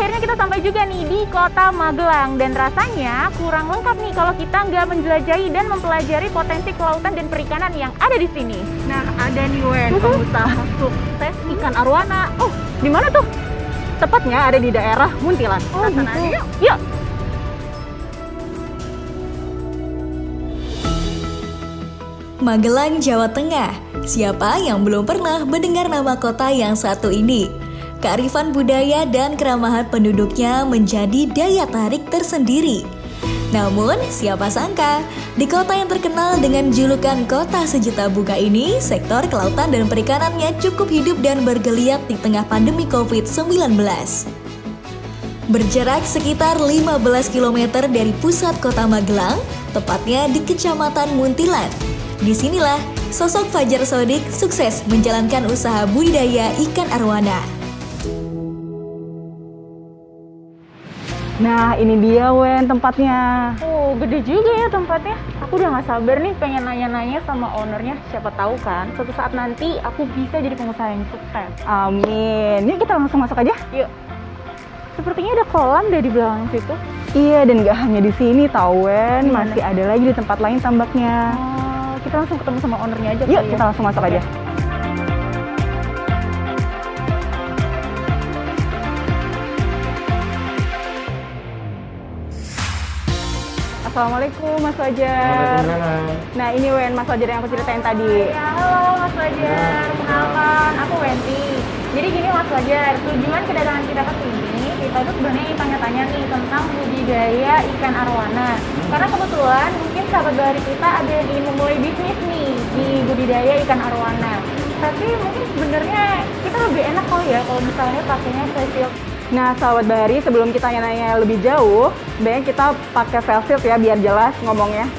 akhirnya kita sampai juga nih di Kota Magelang. Dan rasanya kurang lengkap nih kalau kita nggak menjelajahi dan mempelajari potensi kelautan dan perikanan yang ada di sini. Nah, ada nih Wen, pengusaha sukses ikan arwana. Oh, di mana tuh? Tepatnya ada di daerah Muntilan. Oh, Kita sana gitu. aja yuk. Yuk. Magelang, Jawa Tengah. Siapa yang belum pernah mendengar nama kota yang satu ini? Kearifan budaya dan keramahan penduduknya menjadi daya tarik tersendiri. Namun, siapa sangka, di kota yang terkenal dengan julukan Kota Sejuta Bunga ini, sektor kelautan dan perikanannya cukup hidup dan bergeliat di tengah pandemi COVID-19. Berjarak sekitar 15 km dari pusat kota Magelang, tepatnya di Kecamatan Muntilan. Disinilah sosok Fajar Sodik sukses menjalankan usaha budidaya ikan arwana. Nah, ini dia Wen tempatnya. Oh, gede juga ya tempatnya. Aku udah nggak sabar nih pengen nanya-nanya sama ownernya. Siapa tahu kan, suatu saat nanti aku bisa jadi pengusaha yang sukses. Amin. Yuk kita langsung masuk aja. Yuk. Sepertinya ada kolam deh di belakang situ. Iya, dan nggak hanya di sini tahu Wen, Gimana? masih ada lagi di tempat lain tambaknya. Oh, kita langsung ketemu sama ownernya aja Yuk, kali ya. kita langsung masuk aja. Assalamualaikum Mas Fajar. Nah, ini Wen, Mas Fajar yang aku ceritain tadi. Ya, halo Mas Fajar. Kenalkan, aku Wendy. Jadi gini Mas Fajar, tujuan kedatangan kita ke sini, kita tuh sebenarnya ingin tanya-tanya nih tentang budidaya ikan arwana. Karena kebetulan mungkin sahabat bahari kita ada yang ingin memulai bisnis nih di budidaya ikan arwana. Tapi mungkin sebenarnya kita lebih enak kali ya kalau misalnya pakainya face shield. Nah, sahabat bahari, sebelum kita nanya lebih jauh, sebaiknya kita pakai face shield ya biar jelas ngomongnya.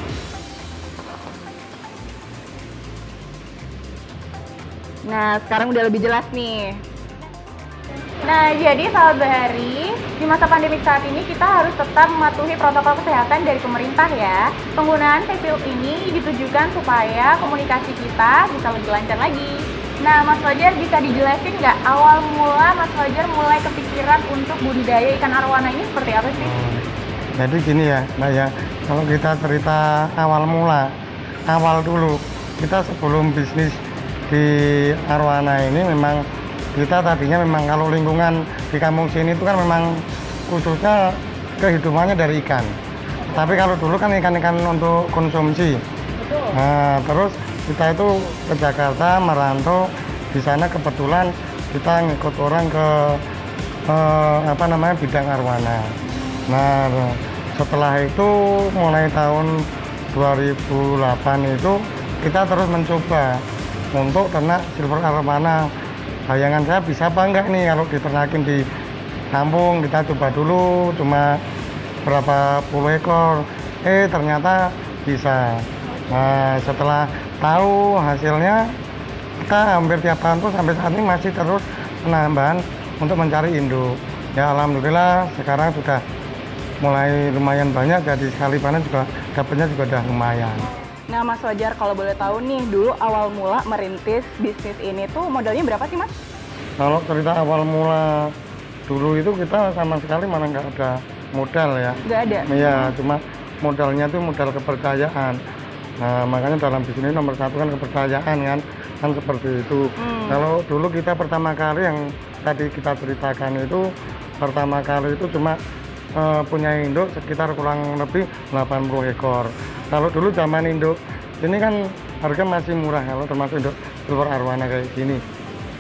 Nah, sekarang udah lebih jelas nih. Nah, jadi sahabat bahari, di masa pandemi saat ini kita harus tetap mematuhi protokol kesehatan dari pemerintah ya. Penggunaan face shield ini ditujukan supaya komunikasi kita bisa lebih lancar lagi. Nah, Mas Fajar bisa dijelasin nggak awal mula Mas Fajar mulai kepikiran untuk budidaya ikan arwana ini seperti apa sih? Jadi gini ya, Mbak ya, kalau kita cerita awal mula, awal dulu, kita sebelum bisnis di arwana ini memang kita tadinya memang kalau lingkungan di kampung sini itu kan memang khususnya kehidupannya dari ikan. Tapi kalau dulu kan ikan-ikan untuk konsumsi. Betul. Nah, terus kita itu ke Jakarta merantau, di sana kebetulan kita ngikut orang ke bidang arwana. Nah, setelah itu mulai tahun 2008 itu kita terus mencoba untuk ternak silver arwana. Bayangan saya bisa apa enggak nih kalau diternakin di kampung, kita coba dulu cuma berapa puluh ekor. Ternyata bisa. Nah, setelah tahu hasilnya, kita hampir tiap tahun tuh sampai saat ini masih terus penambahan untuk mencari induk. Ya alhamdulillah sekarang sudah mulai lumayan banyak, jadi sekali panen juga dapatnya juga udah lumayan. Nah, Mas Fajar, kalau boleh tahu nih, dulu awal mula merintis bisnis ini tuh modalnya berapa sih, Mas? Kalau cerita awal mula dulu itu kita sama sekali mana nggak ada modal ya. Nggak ada? Iya, cuma modalnya tuh modal kepercayaan. Nah, makanya dalam bisnis nomor satu kan kepercayaan kan seperti itu. Kalau dulu kita pertama kali yang tadi kita ceritakan itu, pertama kali itu cuma punya induk sekitar kurang lebih 80 ekor. Kalau dulu zaman induk ini kan harga masih murah kalau termasuk induk silver arwana kayak gini.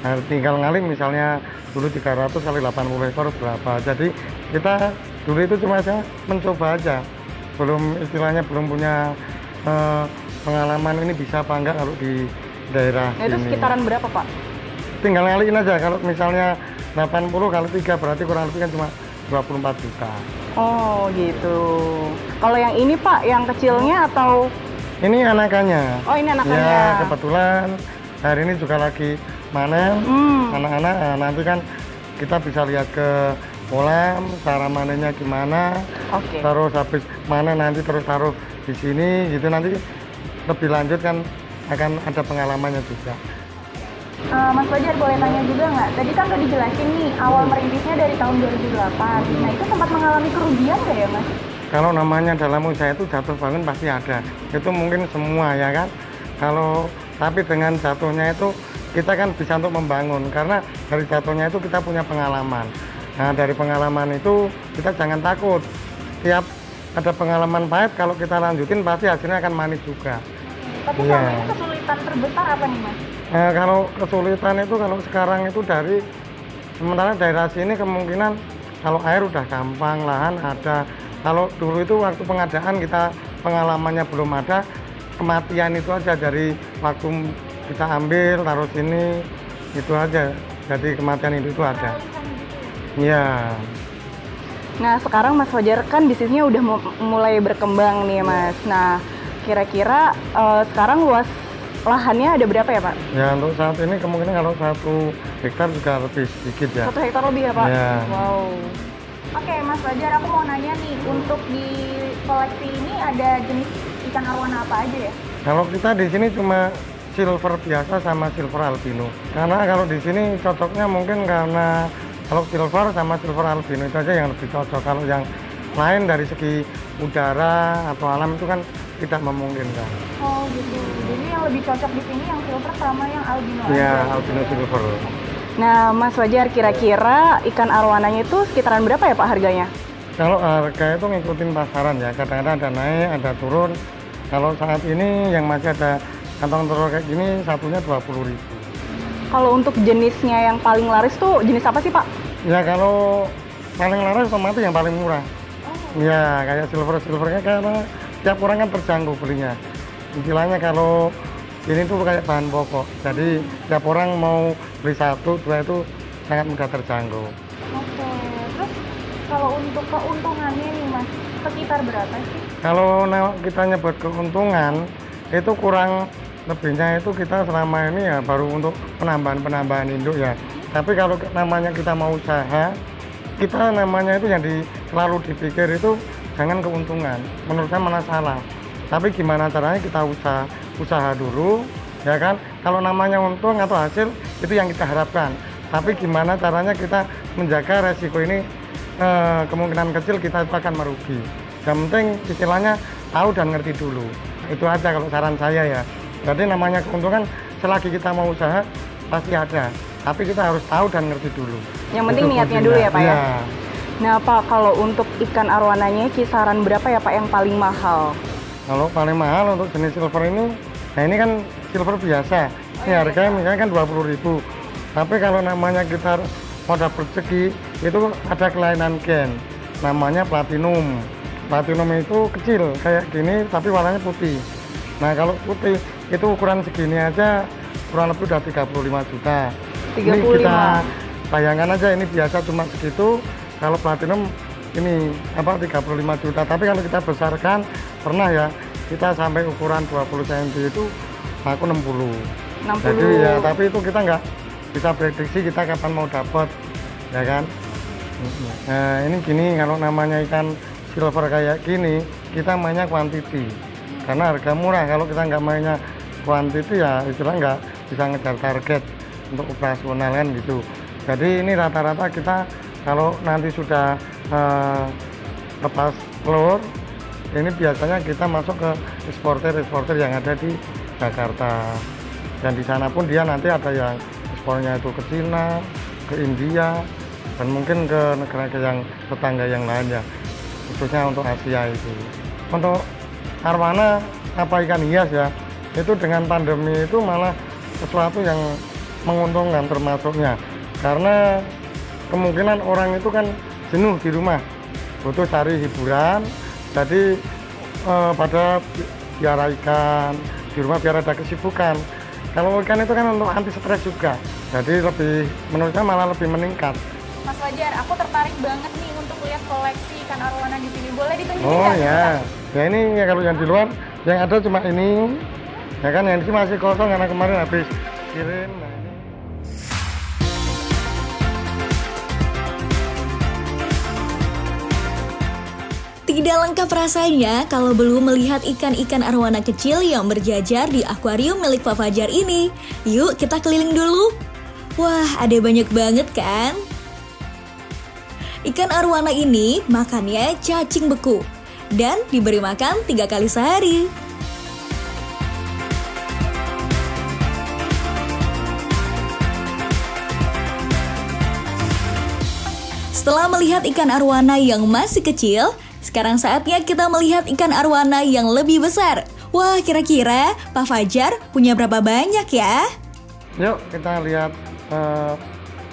Nah, tinggal ngalih misalnya dulu 300 kali 80 ekor berapa. Jadi kita dulu itu cuma mencoba aja. Istilahnya belum punya pengalaman ini bisa apa enggak kalau di daerah Nah, itu sini. sekitaran berapa, Pak? Tinggal ngalihin aja. Kalau misalnya 80 kali 3 berarti kurang lebih kan cuma 24 juta. Oh, gitu. Kalau yang ini, Pak, yang kecilnya atau? Ini anakannya. Oh, ini anakannya. Ya, kebetulan hari ini juga lagi panen anak-anak. Nah, nanti kan kita bisa lihat ke kolam, cara manennya gimana. Oke. Terus habis panen nanti terus taruh di sini gitu, nanti lebih lanjut kan akan ada pengalamannya juga. Mas Fajar boleh tanya juga nggak? Tadi kan udah dijelasin nih, awal merintisnya dari tahun 2008. Nah itu sempat mengalami kerugian nggak ya Mas? Kalau namanya dalam usaha itu jatuh bangun pasti ada. Itu mungkin semua ya kan. Tapi dengan jatuhnya itu kita kan bisa untuk membangun. Karena dari jatuhnya itu kita punya pengalaman. Nah dari pengalaman itu kita jangan takut. Tiap ada pengalaman pahit, kalau kita lanjutin pasti hasilnya akan manis juga. Tapi selama ini kesulitan terbesar apa nih Mas? Kalau kesulitan itu kalau sekarang itu sementara daerah sini kemungkinan kalau air udah gampang, lahan ada. Kalau dulu itu waktu pengadaan kita pengalamannya belum ada, kematian itu aja dari waktu kita ambil taruh sini itu aja. Jadi kematian itu ada. Iya. Nah sekarang Mas Fajar kan bisnisnya udah mulai berkembang nih Mas. Nah kira-kira sekarang luas lahannya ada berapa ya Pak? Ya untuk saat ini kemungkinan kalau 1 hektar juga lebih sedikit ya. 1 hektar lebih ya Pak? Ya. Wow. Oke Mas Fajar, aku mau nanya nih, untuk di koleksi ini ada jenis ikan arwana apa aja ya? Kalau kita di sini cuma silver biasa sama silver albino. Karena kalau di sini cocoknya mungkin karena kalau silver sama silver albino itu aja yang lebih cocok. Kalau yang lain dari segi udara atau alam itu kan tidak memungkinkan. Oh gitu. Jadi yang lebih cocok di sini yang silver sama yang albino. Iya, albino silver. Nah Mas Fajar, kira-kira ikan arwananya itu sekitaran berapa ya Pak harganya? Kalau harga itu ngikutin pasaran ya, kadang-kadang ada naik, ada turun. Kalau saat ini yang masih ada kantong telur kayak gini, satunya 20.000. Kalau untuk jenisnya yang paling laris tuh jenis apa sih Pak? Ya kalau paling laris otomatis yang paling murah. Ya kayak silvernya karena tiap orang kan terjangkau belinya. Istilahnya kalau ini tuh kayak bahan pokok, jadi tiap orang mau beli 1, 2 itu sangat mudah terjangkau. Oke, terus kalau untuk keuntungannya nih Mas, sekitar berapa sih? Kalau kita nyebut keuntungan, itu kurang lebihnya itu kita selama ini ya baru untuk penambahan induk ya. Tapi kalau namanya kita mau usaha, kita namanya itu yang selalu dipikir itu jangan keuntungan. Menurut saya malah salah. Tapi gimana caranya kita usaha dulu, ya kan? Kalau namanya untung atau hasil itu yang kita harapkan. Tapi gimana caranya kita menjaga resiko ini, kemungkinan kecil kita itu akan merugi. Yang penting istilahnya tahu dan ngerti dulu. Itu aja kalau saran saya ya. Jadi namanya keuntungan selagi kita mau usaha pasti ada. Tapi kita harus tahu dan ngerti dulu. Yang penting itu niatnya kuncinya. dulu ya Pak ya? Ya. Nah Pak, kalau untuk ikan arwananya kisaran berapa ya Pak yang paling mahal? Kalau paling mahal untuk jenis silver ini, nah ini kan silver biasa. Ini harganya misalnya kan 20.000. Tapi kalau namanya kita mau dapat segi, itu ada kelainan gen. Namanya platinum. Platinum itu kecil, kayak gini tapi warnanya putih. Nah kalau putih, itu ukuran segini aja kurang lebih udah 35 juta. 35? Ini kita bayangkan aja ini biasa cuma segitu. Kalau platinum ini 35 juta, tapi kalau kita besarkan pernah ya kita sampai ukuran 20 cm itu aku 60. Jadi ya tapi itu kita nggak bisa prediksi kita kapan mau dapat, ya kan. Nah ini gini, kalau namanya ikan silver kayak gini kita mainnya quantity karena harga murah. Kalau kita nggak mainnya quantity ya istilah nggak bisa ngejar target untuk operasional kan gitu. Jadi ini rata-rata kita kalau nanti sudah lepas telur, ini biasanya kita masuk ke eksporter yang ada di Jakarta. Dan di sana pun dia nanti ada yang ekspornya itu ke Cina, ke India, dan mungkin ke negara yang tetangga yang lain ya, khususnya untuk Asia itu. Untuk arwana apa ikan hias ya, itu dengan pandemi itu malah sesuatu yang menguntungkan termasuknya. Karena kemungkinan orang itu kan jenuh di rumah, butuh cari hiburan, jadi pada piara ikan di rumah biar ada kesibukan. Kalau ikan itu kan untuk anti stres juga, jadi lebih menurut saya malah lebih meningkat. Mas Fajar, aku tertarik banget nih untuk lihat koleksi ikan arwana di sini. Boleh ditunjukin Oh nggak? ya, ya ini ya kalau yang di luar yang ada cuma ini, ya kan yang di sini masih kosong karena kemarin habis kirim. Nah, ini. Tidak lengkap rasanya kalau belum melihat ikan-ikan arwana kecil yang berjajar di akuarium milik Pak Fajar ini. Yuk kita keliling dulu. Wah, ada banyak banget kan? Ikan arwana ini makannya cacing beku dan diberi makan 3 kali sehari. Setelah melihat ikan arwana yang masih kecil, sekarang saatnya kita melihat ikan arwana yang lebih besar. Wah, kira-kira Pak Fajar punya berapa banyak ya? Yuk kita lihat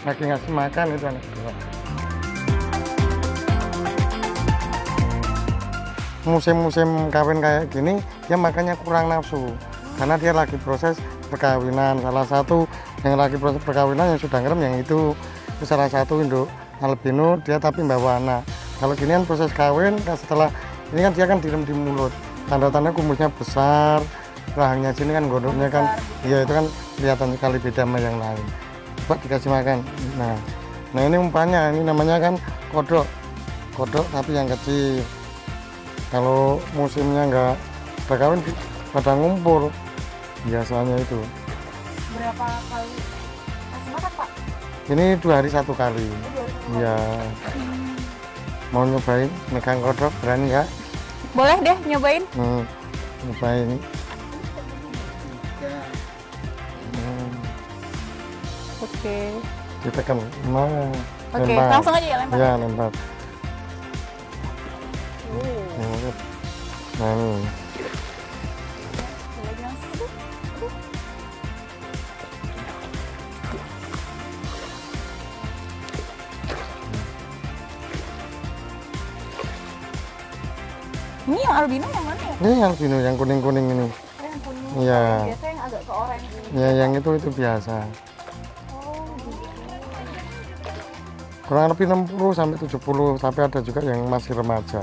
lagi ngasih makan itu anak kedua. Musim-musim kawin kayak gini, dia makannya kurang nafsu karena dia lagi proses perkawinan. Salah satu yang lagi proses perkawinan yang sudah ngerem yang itu salah satu induk albino, dia tapi bawa anak. Kalau gini kan proses kawin, setelah ini kan dia kan direm di mulut, tanda-tanda kumusnya besar, rahangnya sini kan gondoknya kan, iya itu kan kelihatan sekali beda sama yang lain. Coba dikasih makan. Nah ini umpannya, ini namanya kan kodok tapi yang kecil. Kalau musimnya nggak berkawin pada ngumpul biasanya itu. Berapa kali kasih makan, Pak? Ini 2 hari 1 kali. Iya. Mau nyobain megang kodok, berani nggak? Boleh deh nyobain. Nyobain. Oke. Ditekan. Oke, langsung aja ya lempar. Iya, lempar. Nah, ini. Ini yang albino yang mana ya? Ini yang albino, yang kuning-kuning ini. Yang kuning. Iya. Biasanya yang agak ke orange. Ya, yang itu biasa. Kurang lebih 60 sampai 70, tapi ada juga yang masih remaja.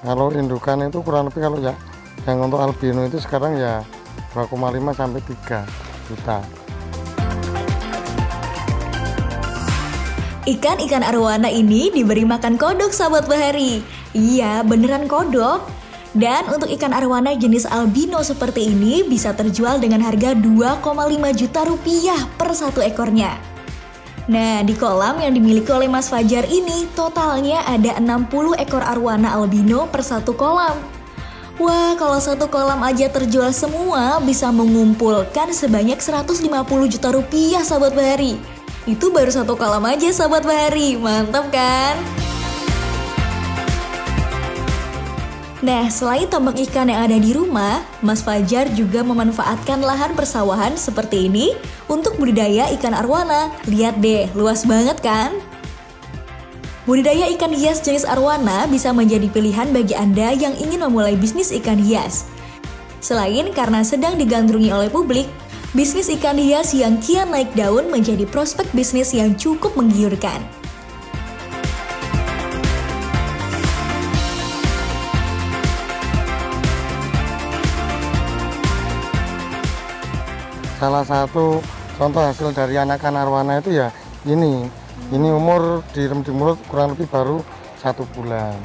Kalau indukan itu kurang lebih kalau ya yang untuk albino itu sekarang ya 2,5 sampai 3 juta. Ikan-ikan arwana ini diberi makan kodok, sahabat bahari. Iya, beneran kodok. Dan untuk ikan arwana jenis albino seperti ini bisa terjual dengan harga 2,5 juta rupiah per 1 ekornya. Nah, di kolam yang dimiliki oleh Mas Fajar ini totalnya ada 60 ekor arwana albino per 1 kolam. Wah, kalau 1 kolam aja terjual semua bisa mengumpulkan sebanyak 150 juta rupiah, sahabat bahari. Itu baru 1 kolam aja, sahabat bahari. Mantap kan? Nah, selain tambak ikan yang ada di rumah, Mas Fajar juga memanfaatkan lahan persawahan seperti ini untuk budidaya ikan arwana. Lihat deh, luas banget kan? Budidaya ikan hias jenis arwana bisa menjadi pilihan bagi Anda yang ingin memulai bisnis ikan hias. Selain karena sedang digandrungi oleh publik, bisnis ikan hias yang kian naik daun menjadi prospek bisnis yang cukup menggiurkan. Salah satu contoh hasil dari anakan arwana itu ya ini umur direm di mulut kurang lebih baru 1 bulan.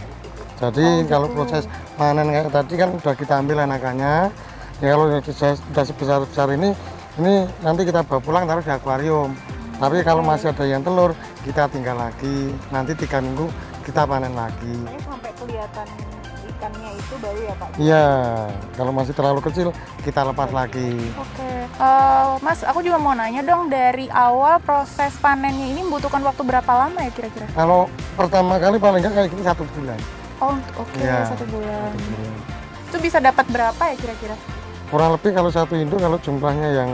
Jadi kalau proses panen kayak tadi kan udah kita ambil anakannya, ya kalau sudah sebesar ini nanti kita bawa pulang taruh di akuarium. Tapi kalau masih ada yang telur kita tinggal lagi, nanti 3 minggu kita panen lagi. Ini sampai kelihatan ikannya itu baru ya, Pak? Iya, kalau masih terlalu kecil kita lepas lagi. Oke. Mas, aku juga mau nanya dong, dari awal proses panennya ini membutuhkan waktu berapa lama ya kira-kira? Kalau pertama kali paling nggak kayak gini 1 bulan. Oh, oke, Ya, 1 bulan. 1 bulan. Itu bisa dapat berapa ya kira-kira? Kurang lebih kalau 1 induk kalau jumlahnya yang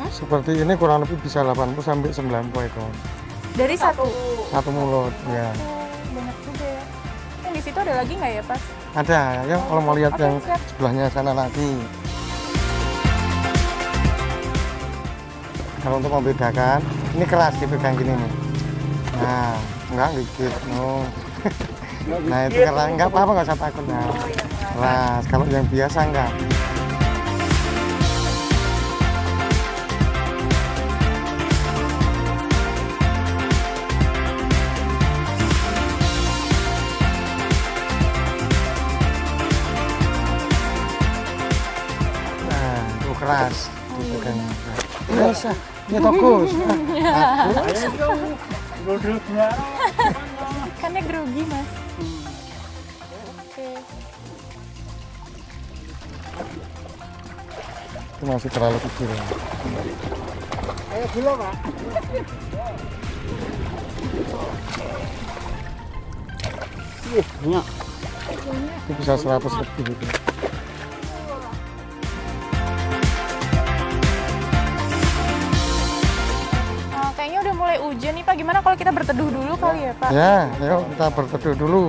seperti ini kurang lebih bisa 80 sampai 90 ekor. Dari satu Mulut, ya. Banyak juga ya. Di situ ada lagi nggak ya, Pas? Ada, ya kalau mau lihat Oke, yang siap. sebelahnya sana lagi. Kalau untuk membedakan, ini keras dipegang gini nih. Nah, enggak gigit. No. Nah itu keras, enggak apa-apa, nggak usah takut. Nah, keras. Kalau yang biasa enggak. keras. Gitu kan. Bisa, ya bagus. Ikannya grogi mas. Oke. Itu masih terlalu kecil. Ayo dulu Pak. Banyak. Itu bisa 100 lebih gitu. Kayaknya udah mulai hujan nih Pak. Gimana kalau kita berteduh dulu kali ya Pak? Ya, yuk kita berteduh dulu.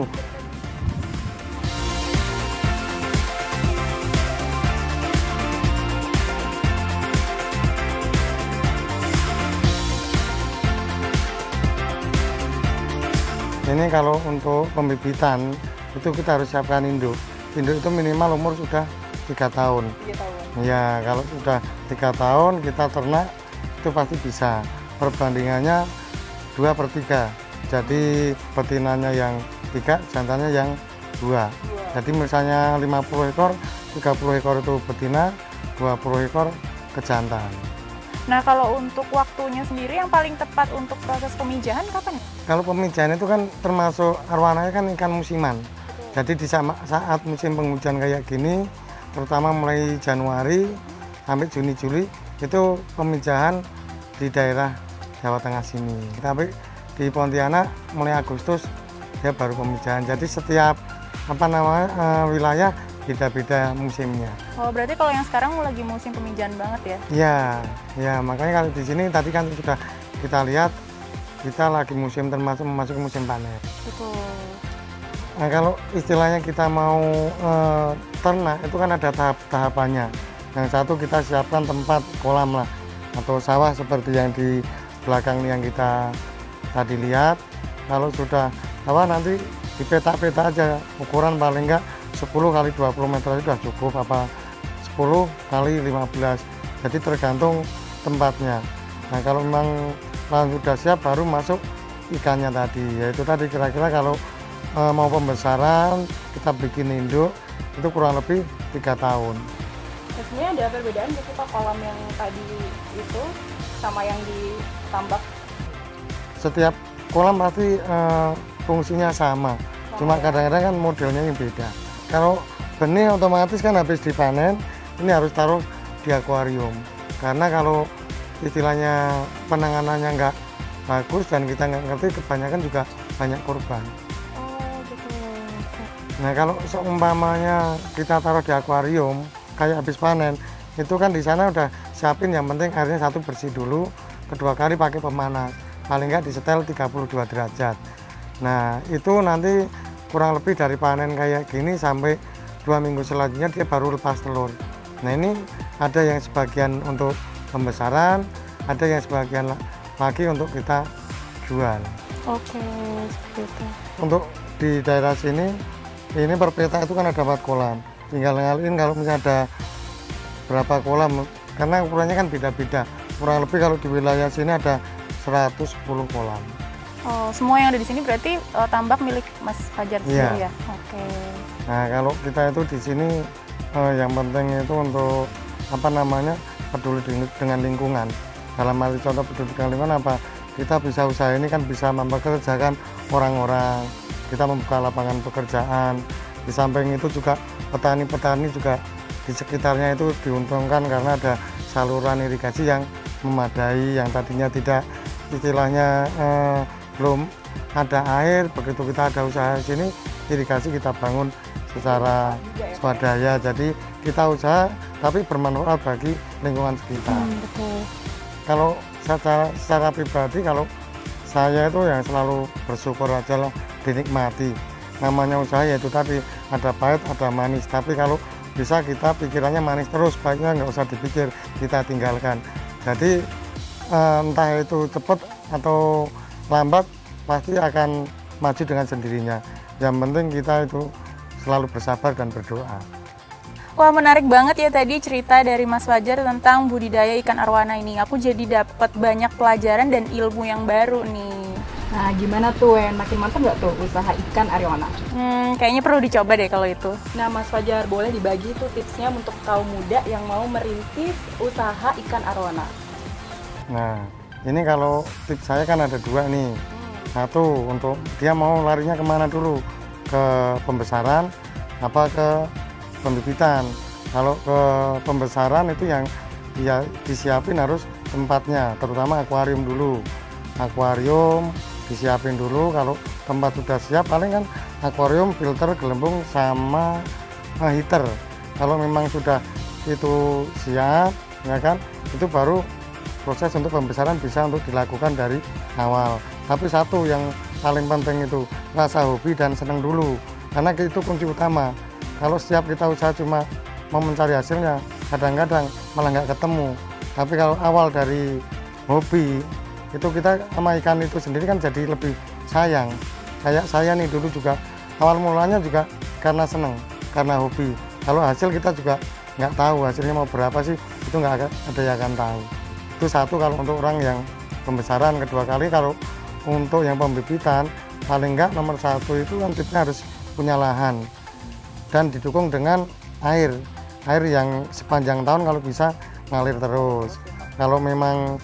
Ini kalau untuk pembibitan itu kita harus siapkan induk. Induk itu minimal umur sudah 3 tahun. 3 tahun. Ya, kalau sudah 3 tahun kita ternak itu pasti bisa. Perbandingannya 2/3. Jadi betinanya yang 3, jantannya yang 2. Jadi misalnya 50 ekor, 30 ekor itu betina, 20 ekor ke jantan. Nah kalau untuk waktunya sendiri yang paling tepat untuk proses pemijahan kapan? Kalau pemijahan itu kan termasuk arwananya kan ikan musiman. Jadi di saat musim penghujan kayak gini, terutama mulai Januari sampai Juni Juli itu pemijahan di daerah Jawa Tengah sini. Tapi di Pontianak mulai Agustus dia baru pemijahan. Jadi setiap wilayah beda-beda musimnya. Oh berarti kalau yang sekarang lagi musim pemijahan banget ya? Iya, ya makanya kalau di sini tadi kan sudah kita lihat kita lagi musim memasuki musim panen. Betul. Nah kalau istilahnya kita mau ternak itu kan ada tahap-tahapannya. Yang satu kita siapkan tempat kolam lah atau sawah seperti yang di belakang ini yang kita tadi lihat. Kalau sudah sawah nanti dipetak-petak aja ukuran paling enggak 10 kali 20 meter itu sudah cukup apa 10 kali 15. Jadi tergantung tempatnya. Nah kalau memang lahan sudah siap baru masuk ikannya tadi. Yaitu tadi kira-kira kalau mau pembesaran kita bikin induk itu kurang lebih 3 tahun. Sebenarnya ada perbedaan nggak sih Pak kolam yang tadi itu sama yang ditambak? Setiap kolam pasti fungsinya sama. Cuma kadang-kadang kan modelnya yang beda. Kalau benih otomatis kan habis dipanen, ini harus taruh di akuarium. Karena kalau istilahnya penanganannya nggak bagus dan kita nggak ngerti, kebanyakan juga banyak korban. Oh betul. Nah kalau seumpamanya kita taruh di akuarium, kayak habis panen, itu kan di sana udah siapin yang penting airnya satu bersih dulu, kedua kali pakai pemanas, paling nggak disetel 32 derajat. Nah itu nanti kurang lebih dari panen kayak gini sampai 2 minggu selanjutnya dia baru lepas telur. Nah ini ada yang sebagian untuk pembesaran, ada yang sebagian lagi untuk kita jual. Oke, seperti itu. Untuk di daerah sini, ini per peta itu kan ada 4 kolam. Tinggal ngalihin kalau misalnya ada berapa kolam, karena ukurannya kan beda-beda. Kurang lebih kalau di wilayah sini ada 110 kolam. Oh, semua yang ada di sini berarti tambak milik Mas Fajar sendiri ya? Oke. Nah, kalau kita itu di sini yang penting itu untuk peduli dengan lingkungan. Dalam arti contoh peduli dengan lingkungan apa? Kita bisa usaha ini kan bisa mempekerjakan orang-orang. Kita membuka lapangan pekerjaan. Di samping itu juga petani-petani juga di sekitarnya itu diuntungkan karena ada saluran irigasi yang memadai, yang tadinya tidak istilahnya belum ada air. Begitu kita ada usaha di sini, irigasi kita bangun secara swadaya. Jadi kita usaha tapi bermanfaat bagi lingkungan sekitar. Betul. Kalau secara pribadi, kalau saya itu yang selalu bersyukur aja lah, dinikmati. Namanya usaha yaitu tadi ada pahit, ada manis. Tapi kalau bisa kita pikirannya manis terus, baiknya nggak usah dipikir, kita tinggalkan. Jadi entah itu cepat atau lambat pasti akan maju dengan sendirinya. Yang penting kita itu selalu bersabar dan berdoa. Wah menarik banget ya tadi cerita dari Mas Fajar tentang budidaya ikan arwana ini. Aku jadi dapat banyak pelajaran dan ilmu yang baru nih. Nah, gimana tuh, Wen? Makin mantap nggak tuh usaha ikan arowana? Kayaknya perlu dicoba deh kalau itu. Nah, Mas Fajar, boleh dibagi tuh tipsnya untuk kaum muda yang mau merintis usaha ikan arowana? Nah, ini kalau tips saya kan ada 2 nih. Satu, untuk dia mau larinya kemana dulu? Ke pembesaran apa ke pembibitan? Kalau ke pembesaran itu yang dia disiapin harus tempatnya, terutama akuarium dulu. Akuarium disiapin dulu, kalau tempat sudah siap paling kan akuarium, filter, gelembung sama heater. Kalau memang sudah itu siap, ya kan, itu baru proses untuk pembesaran bisa untuk dilakukan dari awal. Tapi satu yang paling penting itu rasa hobi dan senang dulu, karena itu kunci utama. Kalau setiap kita usaha cuma mau mencari hasilnya, kadang-kadang malah nggak ketemu. Tapi kalau awal dari hobi, itu kita sama ikan itu sendiri kan jadi lebih sayang. Kayak saya nih dulu juga awal mulanya juga karena seneng, karena hobi. Kalau hasil kita juga nggak tahu hasilnya mau berapa sih, itu nggak ada yang akan tahu. Itu satu kalau untuk orang yang pembesaran. Kedua kali kalau untuk yang pembibitan, paling nggak nomor 1 itu kan tipsnya harus punya lahan dan didukung dengan air yang sepanjang tahun kalau bisa ngalir terus. Kalau memang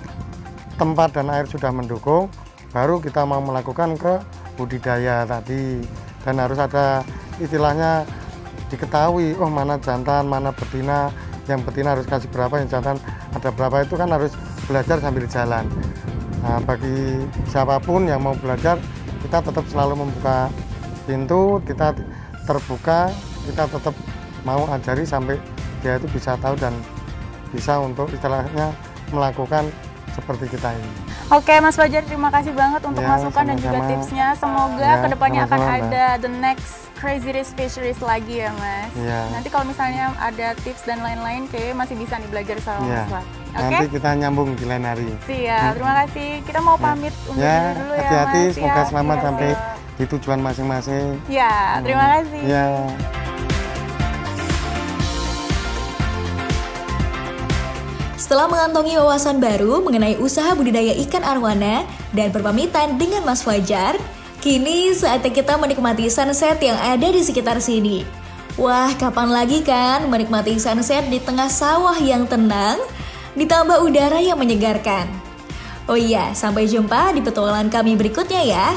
tempat dan air sudah mendukung, baru kita mau melakukan ke budidaya tadi. Dan harus ada istilahnya diketahui, oh mana jantan, mana betina, yang betina harus kasih berapa, yang jantan ada berapa, itu kan harus belajar sambil jalan. Nah, bagi siapapun yang mau belajar, kita tetap selalu membuka pintu, kita terbuka, kita tetap mau ajari sampai dia itu bisa tahu dan bisa untuk istilahnya melakukan seperti kita ini. Oke, Mas Fajar, terima kasih banget untuk Ya, masukan dan juga sama-sama. tipsnya. Semoga Ya, kedepannya akan sama-sama, Mbak. ada the next Crazy Rich Fisheries lagi ya, Mas. Ya. Nanti kalau misalnya ada tips dan lain-lain, kayaknya masih bisa nih belajar sama Ya. Mas Fat. Oke? Nanti kita nyambung di lain hari. Siap, terima kasih. Kita mau pamit undur Ya, diri dulu ya, hati-hati, Mas. semoga Ya, selamat iya, sampai siap. di tujuan masing-masing. Ya, terima kasih. Ya. Setelah mengantongi wawasan baru mengenai usaha budidaya ikan arowana dan berpamitan dengan Mas Fajar, kini saatnya kita menikmati sunset yang ada di sekitar sini. Wah, kapan lagi kan menikmati sunset di tengah sawah yang tenang, ditambah udara yang menyegarkan. Oh iya, sampai jumpa di petualangan kami berikutnya ya.